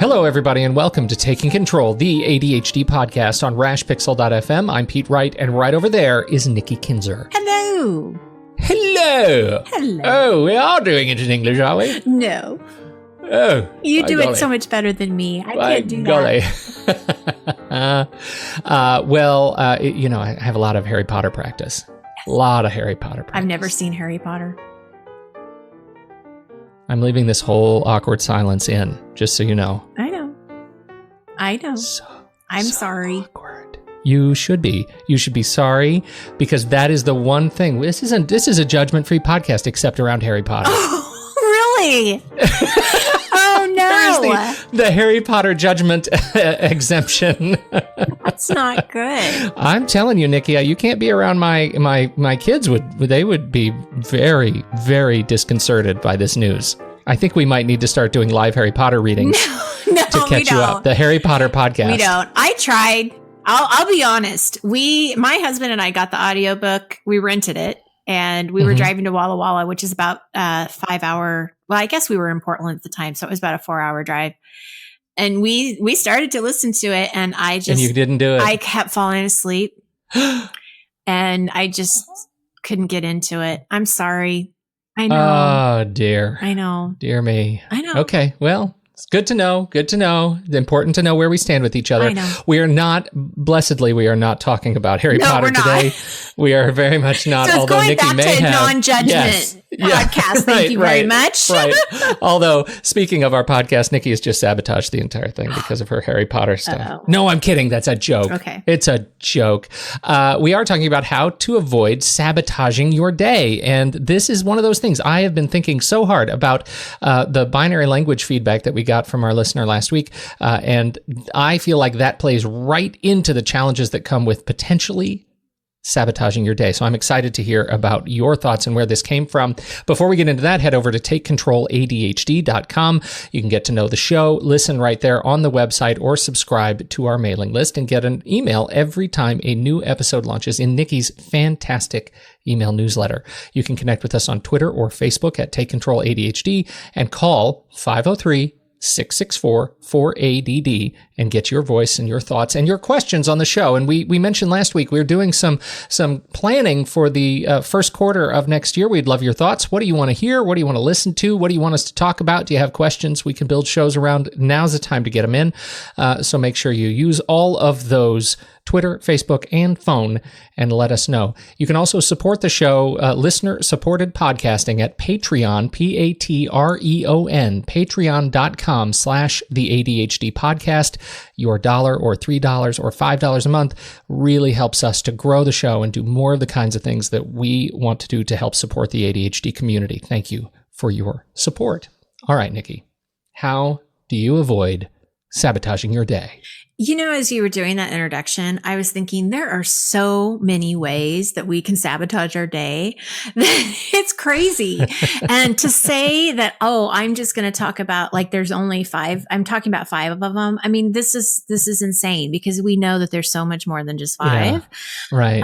Hello, everybody, and welcome to Taking Control, the ADHD podcast on rashpixel.fm. I'm Pete Wright, and right over there is Nikki Kinzer. Hello. Hello. Hello. Oh, we are doing it in English, are we? No. Oh. You do it so much better than me. I can't do golly. that. I have a lot of Harry Potter practice. A lot of Harry Potter practice. I've never seen Harry Potter. I'm leaving this whole awkward silence in, just so you know. I know. I'm sorry. Awkward. You should be. You should be sorry, because that is the one thing. This is a judgment-free podcast, except around Harry Potter. Oh, really? Oh, no. The Harry Potter judgment exemption. That's not good. I'm telling you, Nikki, you can't be around my kids. They would be very, very disconcerted by this news. I think we might need to start doing live Harry Potter readings to catch you up. The Harry Potter podcast. We don't. I tried. I'll be honest. My husband and I got the audiobook. We rented it, and we were driving to Walla Walla, which is about 5 hour. Well, I guess we were in Portland at the time, so it was about a 4 hour drive. And we started to listen to it, and and you didn't do it. I kept falling asleep, and I just couldn't get into it. I'm sorry. I know. Oh, dear. I know. Dear me. I know. Okay, well, it's good to know. Good to know. It's important to know where we stand with each other. I know. We are not talking about Harry Potter today. We are very much not. So it's although going Nikki back may to have non-judgment podcast. Thank you very much. Right. Although, speaking of our podcast, Nikki has just sabotaged the entire thing because of her Harry Potter stuff. Uh-oh. No, I'm kidding. That's a joke. Okay. It's a joke. We are talking about how to avoid sabotaging your day. And this is one of those things. I have been thinking so hard about the binary language feedback that we got from our listener last week. And I feel like that plays right into the challenges that come with potentially sabotaging your day. So I'm excited to hear about your thoughts and where this came from. Before we get into that, head over to takecontroladhd.com. You can get to know the show, listen right there on the website, or subscribe to our mailing list and get an email every time a new episode launches in Nikki's fantastic email newsletter. You can connect with us on Twitter or Facebook at Take Control ADHD and call 503-664-4ADD and get your voice and your thoughts and your questions on the show. And we mentioned last week, we're doing some planning for the first quarter of next year. We'd love your thoughts. What do you want to hear? What do you want to listen to? What do you want us to talk about? Do you have questions we can build shows around? Now's the time to get them in. So make sure you use all of those: Twitter, Facebook, and phone, and let us know. You can also support the show, listener-supported podcasting at Patreon, Patreon, patreon.com/the ADHD podcast. Your $1 or $3 or $5 a month really helps us to grow the show and do more of the kinds of things that we want to do to help support the ADHD community. Thank you for your support. All right, Nikki, how do you avoid sabotaging your day? You know, as you were doing that introduction, I was thinking there are so many ways that we can sabotage our day that it's crazy. And to say that, I'm just going to talk about, like, there's only 5, I'm talking about 5 of them. I mean, this is insane, because we know that there's so much more than just 5. Yeah, right.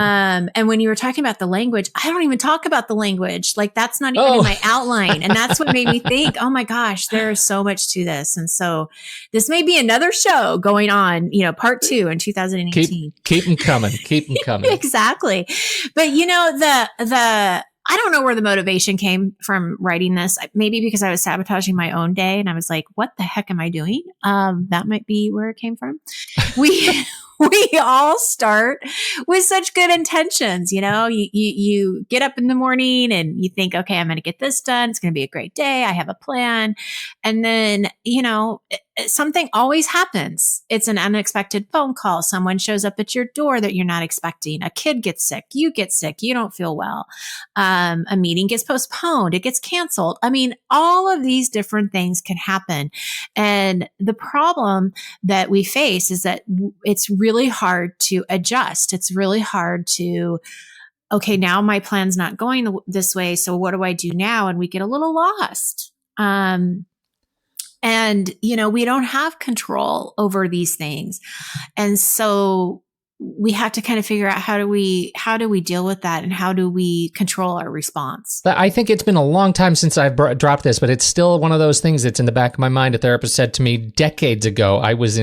And when you were talking about the language, I don't even talk about the language. Like, that's not even in my outline. And that's what made me think, oh my gosh, there is so much to this. And so this may be another show going on, part 2 in 2018. Keep them coming. Keep them coming. Exactly. But I don't know where the motivation came from writing this. Maybe because I was sabotaging my own day and I was like, what the heck am I doing? That might be where it came from. We all start with such good intentions. You get up in the morning and you think, okay, I'm going to get this done. It's going to be a great day. I have a plan. And then, something always happens. It's an unexpected phone call. Someone shows up at your door that you're not expecting. A kid gets sick. You get sick. You don't feel well. A meeting gets postponed. It gets canceled. I mean, all of these different things can happen. And the problem that we face is that it's really hard to adjust. It's really hard to, okay, now my plan's not going this way. So what do I do now? And we get a little lost. And, we don't have control over these things. And so we have to kind of figure out how do we deal with that, and how do we control our response? But I think it's been a long time since I've dropped this, but it's still one of those things that's in the back of my mind. A therapist said to me decades ago, I was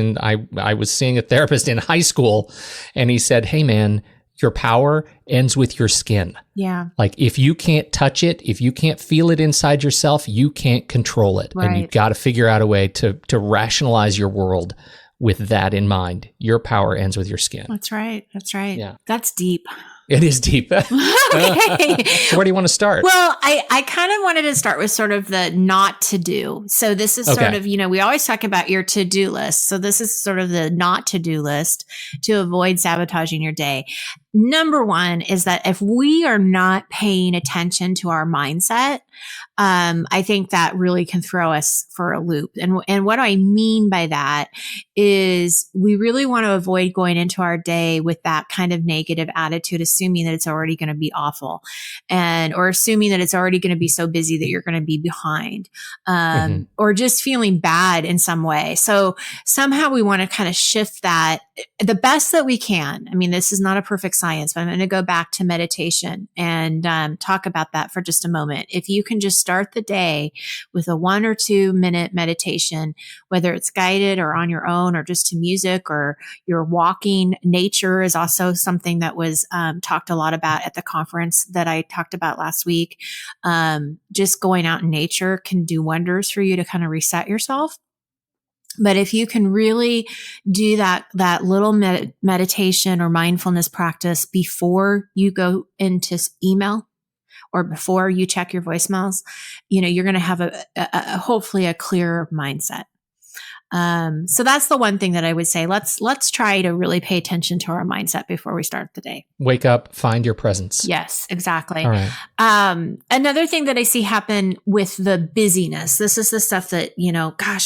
seeing a therapist in high school, and he said, "Hey man, your power ends with your skin." Yeah. Like if you can't touch it, if you can't feel it inside yourself, you can't control it. Right. And you've got to figure out a way to rationalize your world with that in mind. Your power ends with your skin. That's right. That's right. Yeah. That's deep. It is deep. Okay. So where do you want to start? Well, I kind of wanted to start with sort of the not to do. So this is sort of, we always talk about your to-do list. So this is sort of the not to do list to avoid sabotaging your day. Number one is that if we are not paying attention to our mindset, I think that really can throw us for a loop. And what I mean by that is we really want to avoid going into our day with that kind of negative attitude, assuming that it's already going to be awful, or assuming that it's already going to be so busy that you're going to be behind, or just feeling bad in some way. So somehow we want to kind of shift that the best that we can. I mean, this is not a perfect science, but I'm going to go back to meditation and talk about that for just a moment. If you can just start the day with a 1 or 2 minute meditation, whether it's guided or on your own or just to music or you're walking. Nature is also something that was talked a lot about at the conference that I talked about last week. Just going out in nature can do wonders for you to kind of reset yourself. But if you can really do that little meditation or mindfulness practice before you go into email or before you check your voicemails, you're going to have a hopefully a clearer mindset. So that's the one thing that I would say. Let's try to really pay attention to our mindset before we start the day. Wake up, find your presence. Yes, exactly. All right. Another thing that I see happen with the busyness, this is the stuff that,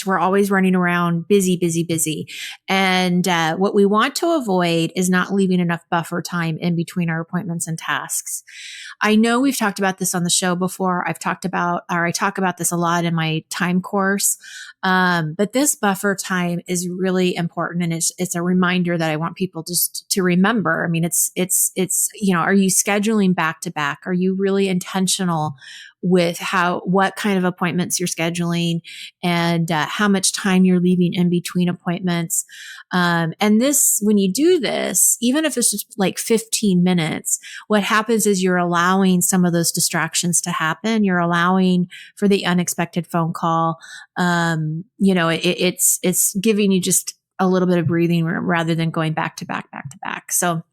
we're always running around busy, busy, busy. And, what we want to avoid is not leaving enough buffer time in between our appointments and tasks. I know we've talked about this on the show before. I talk about this a lot in my time course. But this buffer time is really important. And it's a reminder that I want people just to remember. I mean, it's, are you scheduling back to back? Are you really intentional with what kind of appointments you're scheduling and how much time you're leaving in between appointments? And this, when you do this, even if it's just like 15 minutes, what happens is you're allowing some of those distractions to happen. You're allowing for the unexpected phone call. It's giving you just a little bit of breathing room rather than going back to back, back to back. So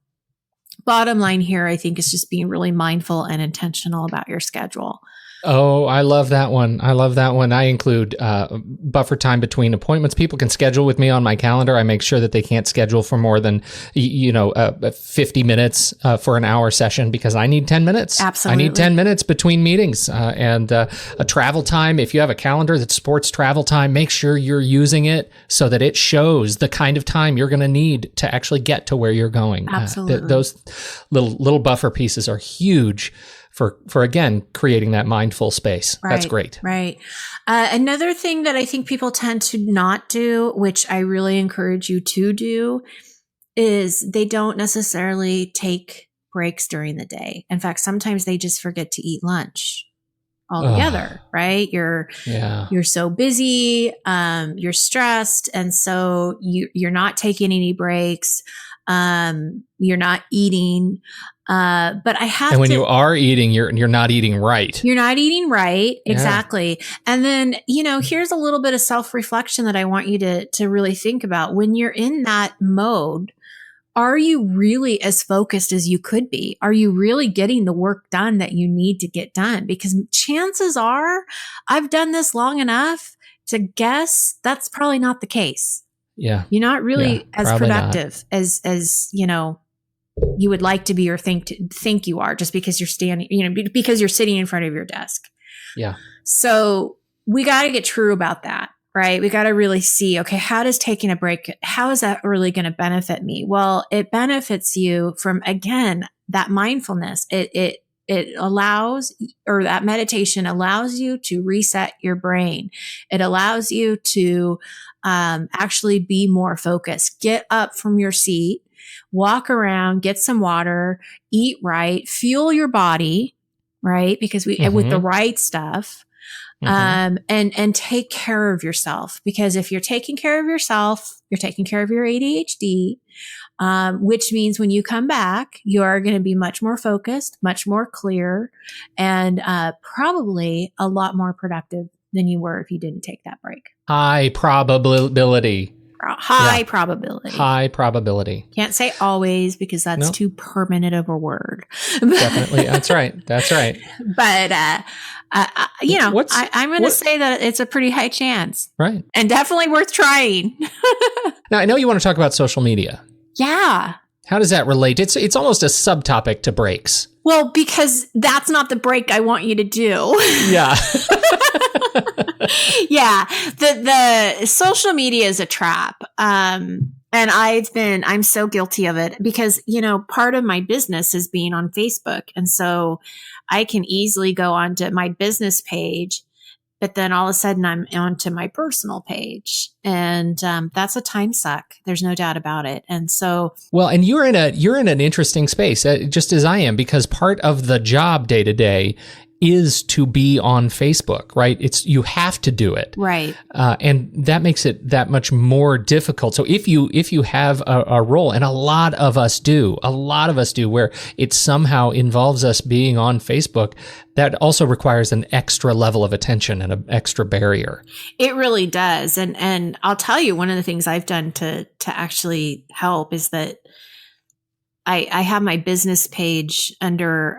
bottom line here, I think, is just being really mindful and intentional about your schedule. Oh, I love that one. I include buffer time between appointments. People can schedule with me on my calendar. I make sure that they can't schedule for more than 50 minutes for an hour session because I need 10 minutes. Absolutely. I need 10 minutes between meetings and a travel time. If you have a calendar that supports travel time, make sure you're using it so that it shows the kind of time you're going to need to actually get to where you're going. Absolutely. Those little buffer pieces are huge for again, creating that mindful space. Right, that's great. Right. Another thing that I think people tend to not do, which I really encourage you to do, is they don't necessarily take breaks during the day. In fact, sometimes they just forget to eat lunch altogether, right? You're so busy, you're stressed. And so you're not taking any breaks. You're not eating. But I have and when you are eating, you're not eating right. You're not eating right. Exactly. Yeah. And then, here's a little bit of self-reflection that I want you to really think about. When you're in that mode, are you really as focused as you could be? Are you really getting the work done that you need to get done? Because chances are, I've done this long enough to guess that's probably not the case. Yeah. You're not really as productive as you would like to be or think you are just because you're standing, because you're sitting in front of your desk. Yeah. So we got to get true about that, right? We got to really see, okay, how does taking a break, how is that really going to benefit me? Well, it benefits you from, again, that mindfulness. It allows, or that meditation allows you to reset your brain. It allows you to actually be more focused. Get up from your seat walk around, get some water, eat right, fuel your body, right? Because with the right stuff, and take care of yourself. Because if you're taking care of yourself, you're taking care of your ADHD, which means when you come back, you're going to be much more focused, much more clear, and probably a lot more productive than you were if you didn't take that break. High probability. High probability. High probability. Can't say always because that's too permanent of a word. Definitely. That's right. That's right. But, I'm going to say that it's a pretty high chance. Right. And definitely worth trying. Now, I know you want to talk about social media. Yeah. How does that relate? It's almost a subtopic to breaks. Well, because that's not the break I want you to do. Yeah. Yeah. The social media is a trap. And I'm so guilty of it because, part of my business is being on Facebook. And so I can easily go onto my business page, but then all of a sudden I'm onto my personal page, and that's a time suck. There's no doubt about it. And so, well, and you're in an interesting space, just as I am, because part of the job day to day is to be on Facebook, right? You have to do it, right? And that makes it that much more difficult. So if you have a role, and a lot of us do, where it somehow involves us being on Facebook, that also requires an extra level of attention and an extra barrier. It really does, and I'll tell you, one of the things I've done to actually help is that I have my business page under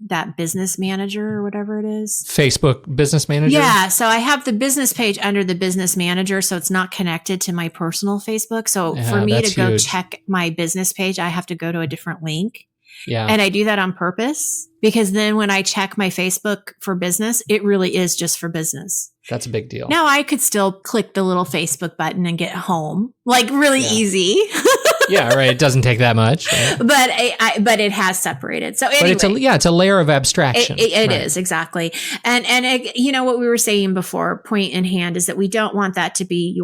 that business manager or whatever it is. Facebook business manager? Yeah. So I have the business page under the business manager. So it's not connected to my personal Facebook. So for me to go check my business page, I have to go to a different link. Yeah. And I do that on purpose because then when I check my Facebook for business, it really is just for business. That's a big deal. Now I could still click the little Facebook button and get home, like really easy. Yeah, right. It doesn't take that much. Right? But it has separated. So anyway, but it's a layer of abstraction. It is, exactly. And what we were saying before, point in hand, is that we don't want that to be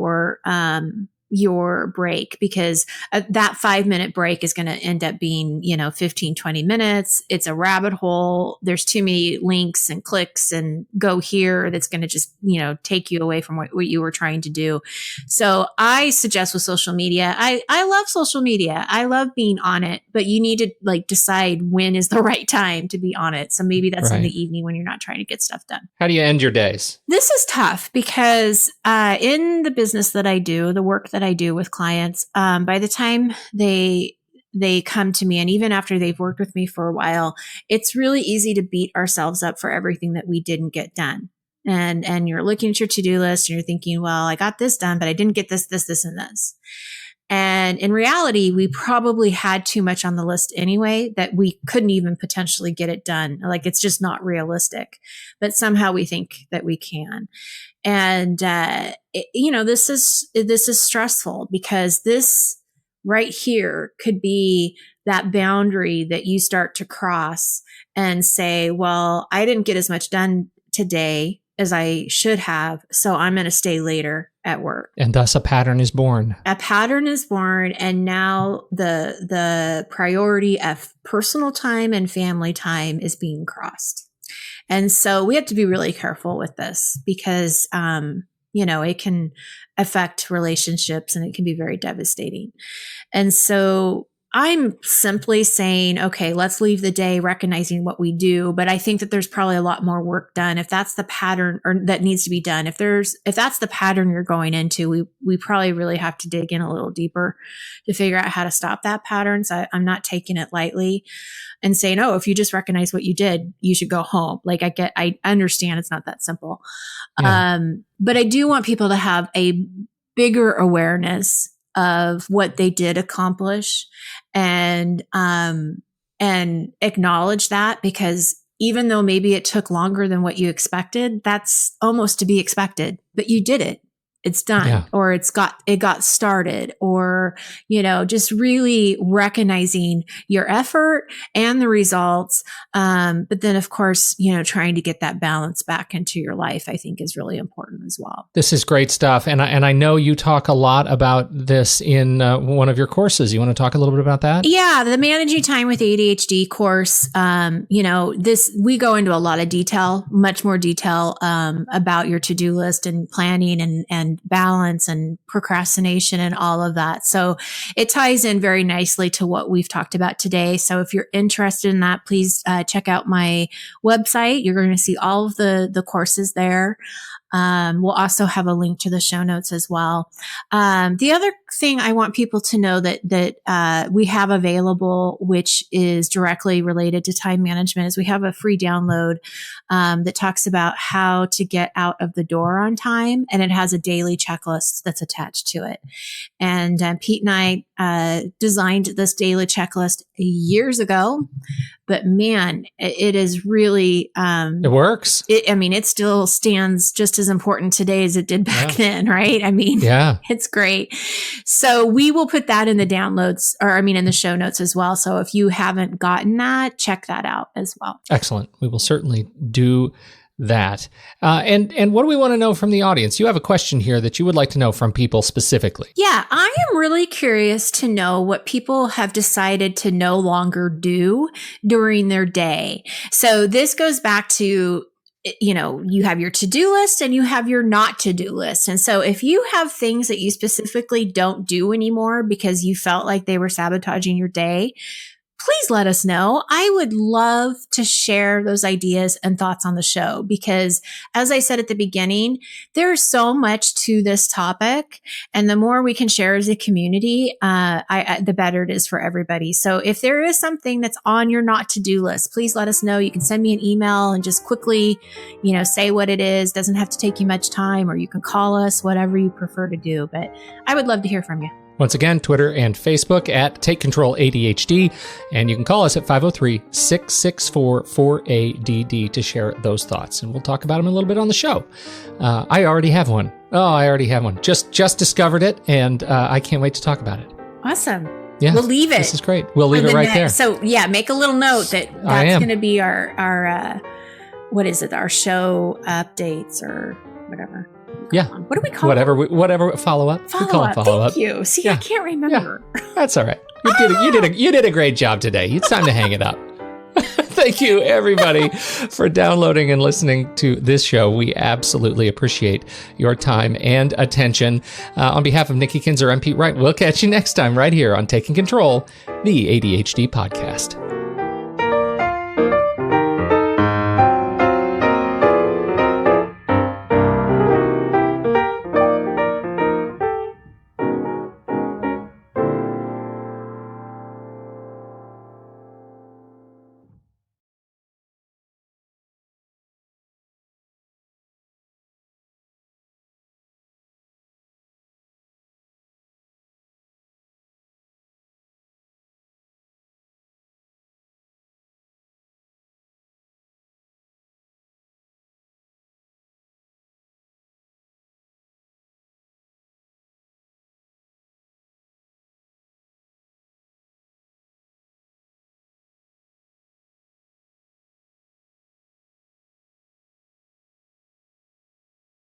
your break, because that 5-minute break is going to end up being, 15, 20 minutes. It's a rabbit hole. There's too many links and clicks and go here. That's going to just, take you away from what you were trying to do. So I suggest with social media, I love social media. I love being on it, but you need to decide when is the right time to be on it. So maybe that's in the evening when you're not trying to get stuff done. How do you end your days? This is tough because in the business that I do, the work that I do with clients, by the time they come to me, and even after they've worked with me for a while, it's really easy to beat ourselves up for everything that we didn't get done. And you're looking at your to-do list and you're thinking, well, I got this done, but I didn't get this, and this. And in reality, we probably had too much on the list anyway that we couldn't even potentially get it done. Like, it's just not realistic, but somehow we think that we can. And, this is stressful because this right here could be that boundary that you start to cross and say, well, I didn't get as much done today as I should have, so I'm going to stay later at work. And thus a pattern is born. A pattern is born, and now the priority of personal time and family time is being crossed. And so we have to be really careful with this because, it can affect relationships and it can be very devastating. And so I'm simply saying, okay, let's leave the day recognizing what we do. But I think that there's probably a lot more work done if that's the pattern, or that needs to be done. If that's the pattern you're going into, we probably really have to dig in a little deeper to figure out how to stop that pattern. So I'm not taking it lightly and saying, oh, if you just recognize what you did, you should go home. Like, I understand it's not that simple. Yeah. But I do want people to have a bigger awareness of what they did accomplish and acknowledge that, because even though maybe it took longer than what you expected, that's almost to be expected, but you did it. It's done, or it got started, or, just really recognizing your effort and the results. But then of course, trying to get that balance back into your life, I think is really important as well. This is great stuff. And I know you talk a lot about this in one of your courses. You want to talk a little bit about that? Yeah, the Managing Time with ADHD course, we go into a lot of detail, much more detail about your to-do list and planning and balance and procrastination and all of that. So it ties in very nicely to what we've talked about today. So if you're interested in that, please check out my website. You're going to see all of the courses there. We'll also have a link to the show notes as well. The other thing I want people to know that we have available, which is directly related to time management, is we have a free download that talks about how to get out of the door on time, and it has a daily checklist that's attached to it. And Pete and I designed this daily checklist years ago, but man, it is really it works. It still stands just as important today as it did back then, right? It's great. So we will put that in the downloads, in the show notes as well. So if you haven't gotten that, check that out as well. Excellent. We will certainly do that. And what do we want to know from the audience? You have a question here that you would like to know from people specifically. Yeah, I am really curious to know what people have decided to no longer do during their day. So this goes back to, you have your to-do list and you have your not to-do list. And so if you have things that you specifically don't do anymore because you felt like they were sabotaging your day, please let us know. I would love to share those ideas and thoughts on the show because, as I said at the beginning, there's so much to this topic, and the more we can share as a community, the better it is for everybody. So if there is something that's on your not to-do list, please let us know. You can send me an email and just quickly, say what it is. Doesn't have to take you much time, or you can call us, whatever you prefer to do. But I would love to hear from you. Once again, Twitter and Facebook at Take Control ADHD, and you can call us at 503-664-4ADD to share those thoughts, and we'll talk about them a little bit on the show. I already have one. Just discovered it, and I can't wait to talk about it. Awesome. Yeah, we'll leave it. This is great. We'll leave it right there. So yeah, make a little note that's going to be our what is it? Our show updates or whatever. Yeah. What do we call it? Whatever. Follow up. Follow up. Thank you. See, I can't remember. Yeah. That's all right. You did a great job today. It's time to hang it up. Thank you, everybody, for downloading and listening to this show. We absolutely appreciate your time and attention. On behalf of Nikki Kinzer, I'm Pete Wright. We'll catch you next time right here on Taking Control, the ADHD podcast.